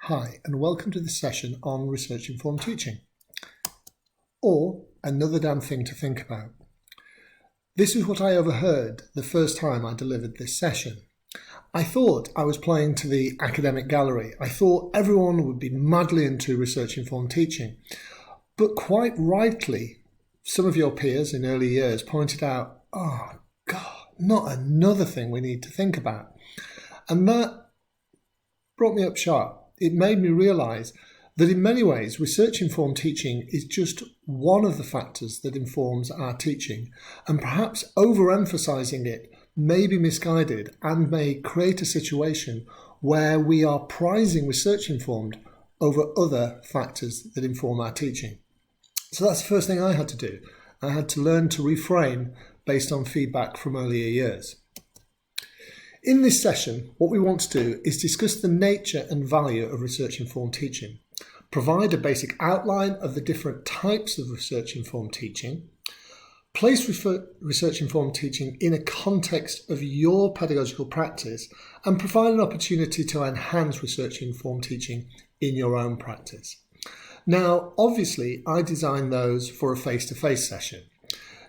Hi, and welcome to this session on research-informed teaching, or another damn thing to think about. This is what I overheard the first time I delivered this session. I thought I was playing to the academic gallery. I thought everyone would be madly into research-informed teaching. But quite rightly, some of your peers in early years pointed out, oh God, not another thing we need to think about. And that brought me up sharp. It made me realise that in many ways research-informed teaching is just one of the factors that informs our teaching, and perhaps overemphasising it may be misguided and may create a situation where we are prizing research-informed over other factors that inform our teaching. So that's the first thing I had to do. I had to learn to reframe based on feedback from earlier years. In this session, what we want to do is discuss the nature and value of research-informed teaching, provide a basic outline of the different types of research-informed teaching, place research-informed teaching in a context of your pedagogical practice, and provide an opportunity to enhance research-informed teaching in your own practice. Now, obviously, I designed those for a face-to-face session.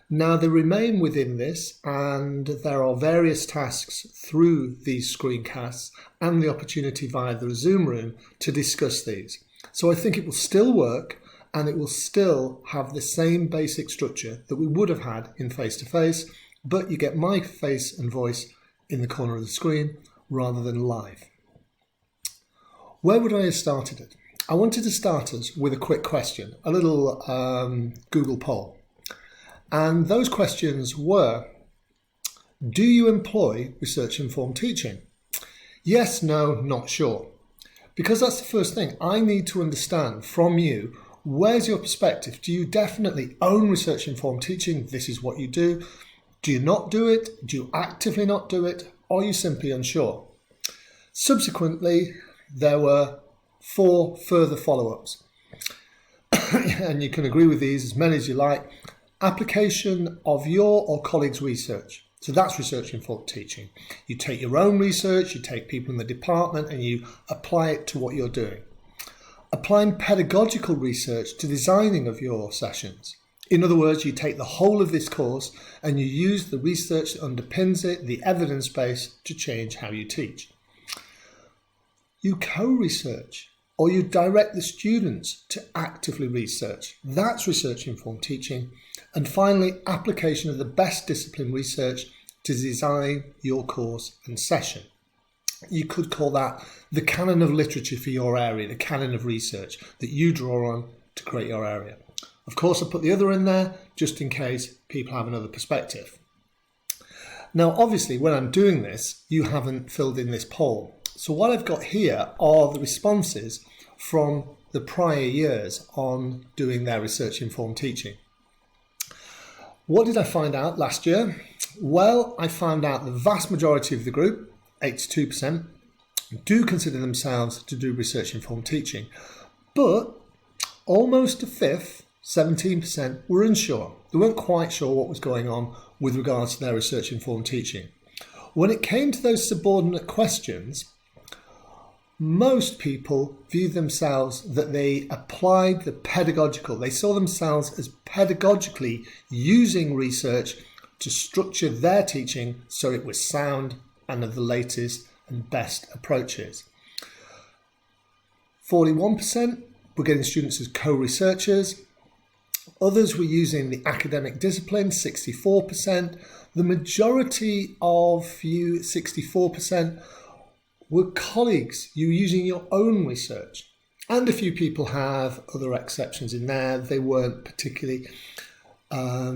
Now, they remain within this, and there are various tasks through these screencasts and the opportunity via the Zoom room to discuss these. So I think it will still work, and it will still have the same basic structure that we would have had in face-to-face, but you get my face and voice in the corner of the screen rather than live. Where would I have started it? I wanted to start us with a quick question, a little Google poll. And those questions were, do you employ research-informed teaching? Yes, no, not sure. Because that's the first thing. I need to understand from you, where's your perspective? Do you definitely own research-informed teaching? This is what you do. Do you not do it? Do you actively not do it? Or are you simply unsure? Subsequently, there were 4 further follow-ups. And you can agree with these as many as you like. Application of your or colleagues' research. So that's research-informed teaching. You take your own research, you take people in the department, and you apply it to what you're doing. Applying pedagogical research to designing of your sessions. In other words, you take the whole of this course and you use the research that underpins it, the evidence base, to change how you teach. You co-research, or you direct the students to actively research. That's research-informed teaching. And finally, application of the best discipline research to design your course and session. You could call that the canon of literature for your area, the canon of research that you draw on to create your area. Of course, I put the other in there just in case people have another perspective. Now, obviously, when I'm doing this, you haven't filled in this poll. So what I've got here are the responses from the prior years on doing their research-informed teaching. What did I find out last year? Well, I found out the vast majority of the group, 82%, do consider themselves to do research-informed teaching, but almost a fifth, 17%, were unsure. They weren't quite sure what was going on with regards to their research-informed teaching. When it came to those subordinate questions, most people viewed themselves that they applied the pedagogical. They saw themselves as pedagogically using research to structure their teaching so it was sound and of the latest and best approaches. 41% were getting students as co-researchers. Others were using the academic discipline, 64%. The majority of you, 64%, were colleagues. You were using your own research. And a few people have other exceptions in there. They weren't particularly, I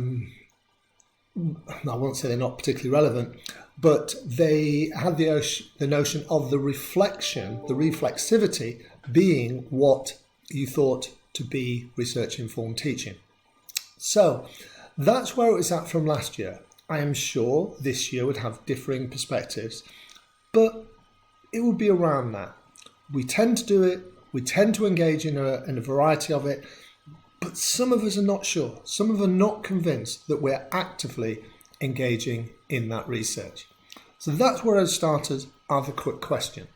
won't say they're not particularly relevant, but they had the notion of the reflection, the reflexivity being what you thought to be research-informed teaching. So that's where it was at from last year. I am sure this year would have differing perspectives, but it would be around that. We tend to do it, we tend to engage in a variety of it, but some of us are not sure. Some of us are not convinced that we're actively engaging in that research. So that's where I started with a quick question.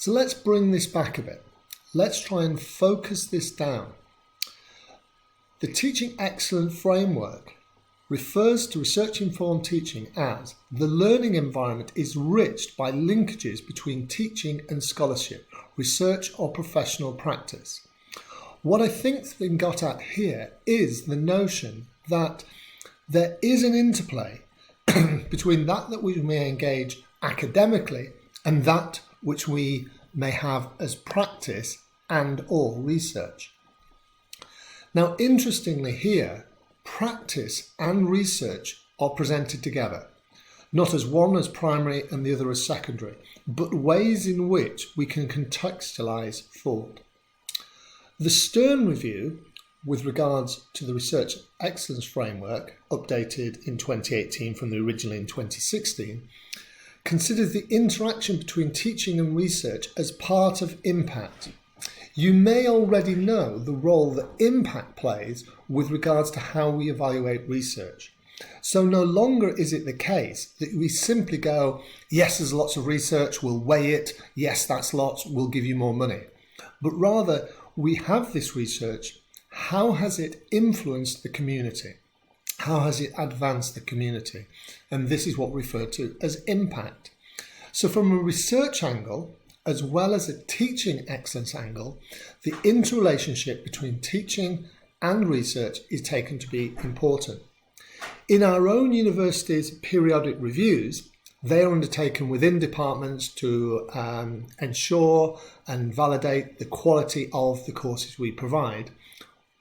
So let's bring this back a bit. Let's try and focus this down. The Teaching Excellence Framework refers to research-informed teaching as the learning environment is enriched by linkages between teaching and scholarship, research or professional practice. What I think's been got at here is the notion that there is an interplay between that we may engage academically and that which we may have as practice and or research. Now, interestingly here, practice and research are presented together, not as one as primary and the other as secondary, but ways in which we can contextualise thought. The Stern Review, with regards to the Research Excellence Framework, updated in 2018 from the original in 2016, considers the interaction between teaching and research as part of impact. You may already know the role that impact plays with regards to how we evaluate research. So no longer is it the case that we simply go, yes, there's lots of research, we'll weigh it, yes, that's lots, we'll give you more money. But rather, we have this research, how has it influenced the community? How has it advanced the community? And this is what we refer to as impact. So from a research angle, as well as a teaching excellence angle, the interrelationship between teaching and research is taken to be important. In our own university's periodic reviews, they are undertaken within departments to ensure and validate the quality of the courses we provide.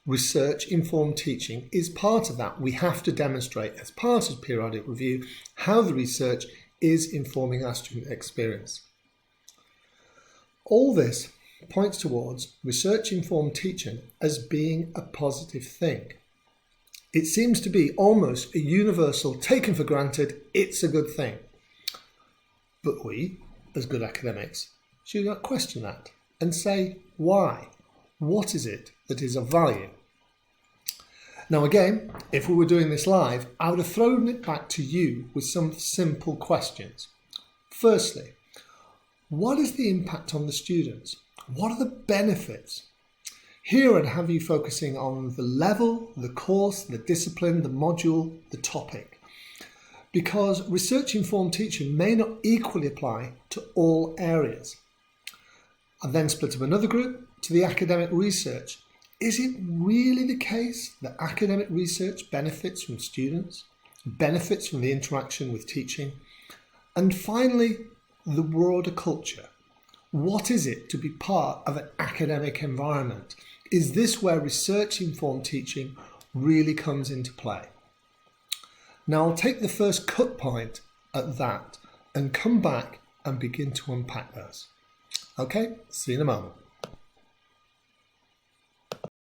Research-informed teaching is part of that. We have to demonstrate as part of periodic review how the research is informing our student experience. All this points towards research-informed teaching as being a positive thing. It seems to be almost a universal, taken for granted, it's a good thing. But we, as good academics, should not question that and say, why? What is it that is of value? Now again, if we were doing this live, I would have thrown it back to you with some simple questions. Firstly, what is the impact on the students? What are the benefits? Here I'd have you focusing on the level, the course, the discipline, the module, the topic. Because research-informed teaching may not equally apply to all areas. I then split up another group to the academic research. Is it really the case that academic research benefits from students, benefits from the interaction with teaching? And finally, the broader culture. What is it to be part of an academic environment? Is this where research-informed teaching really comes into play? Now I'll take the first cut point at that and come back and begin to unpack those. Okay, see you in a moment.